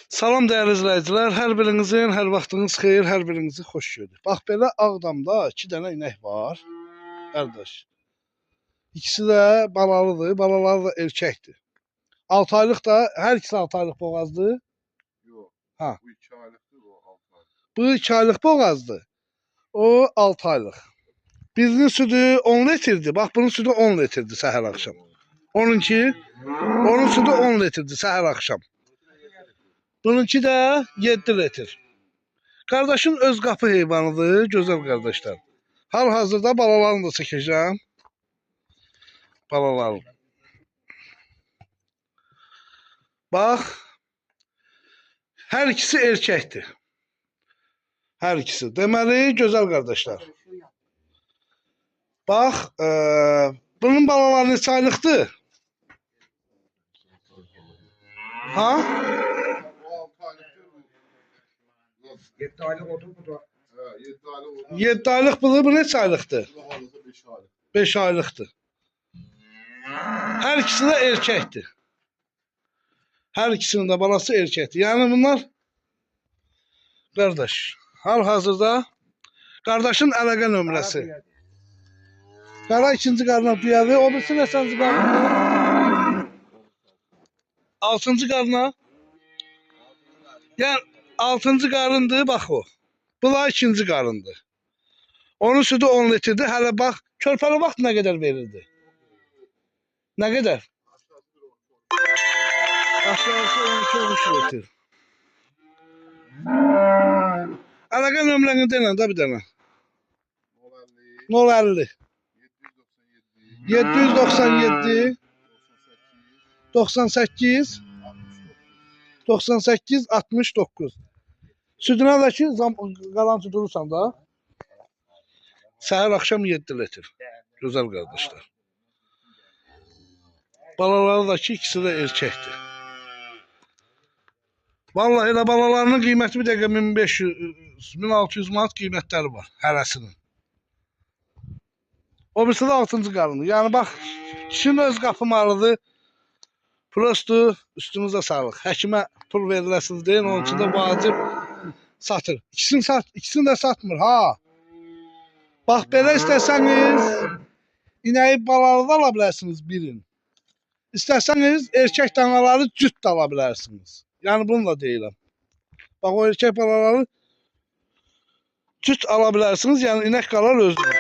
Salam dəyərli izləyicilər, hər birinizin, hər vaxtınız xeyir, hər birinizi xoş gördük. Bax belə Ağdamda 2 dənə inək var, qardaş. İkisi də balalıdır, balaları da erkəkdir. 6 aylıq da, hər ikisi 6 aylıq boğazdır. Yox, Ha. bu 2 aylıqdır, o 6 aylıq. Bu 2 aylıq boğazdır, o 6 aylıq. Birinin sütü 10 litrdir, bax bunun sütü 10 litrdir səhər axşam. Onun sütü 10 litrdir səhər axşam. Bununki də 7 litr. Qardaşın öz qapı heyvanıdır, gözəl qardaşlar. Hal-hazırda balalarını da çəkəcəm. Balalarını. Bax, hər ikisi erkəkdir. Hər ikisi. Deməli, gözəl qardaşlar. Bax, bunun balaları neçə aylıqdır? Ha? 7 aylıq odur bu da. Hə, 7 aylıq odur. 7 aylıq budur, bu neçə aylıqdır? Bu da hardasa 5 aylıq. 5 aylıqdır. Hər ikisi də erkəkdir. Hər ikisinin də balası erkəkdir. Yəni bunlar qardaş, hal-hazırda qardaşın əlaqə nömrəsi. Qara ikinci qarına piyadı, o birisi neçənci qarına? 6-cı qarına. Yəni 6-cı qarındır, bax o. Bu da 2-ci qarındır. Onun sütü 10 litrdir. Hələ bax, körpəli vaxt nə qədər verirdi? Nə qədər? Aşağısı 12-13 litr. Əlaqə nömrəni denən də bir dənə. 050 797 98 98 69. Sütünə də ki, qalan durursan da. Səhər axşam 7 litr. Gözəl qardaşlar. Balaları da ki, ikisi də erkəkdir. Vallahi elə balalarının qiyməti bir dəqiqə 1500-1600 manat qiymətləri var hərəsinin. O birisi də 6-cı qarındır. Yəni bax, kişinin öz qapı malıdır. Prosto üstünüzə sağlıq. Həkimə pul veriləsiniz deyin, onun üçün də vacib satır. İkisini də satmır, ha. Bax, belə istəsəniz, inəyi balalı da ala bilərsiniz birin. İstəsəniz, erkək danaları cüt də ala bilərsiniz. Yəni bunu da deyirəm. Bax, o erkək balaları cüt ala bilərsiniz, yəni inək qalar özünə.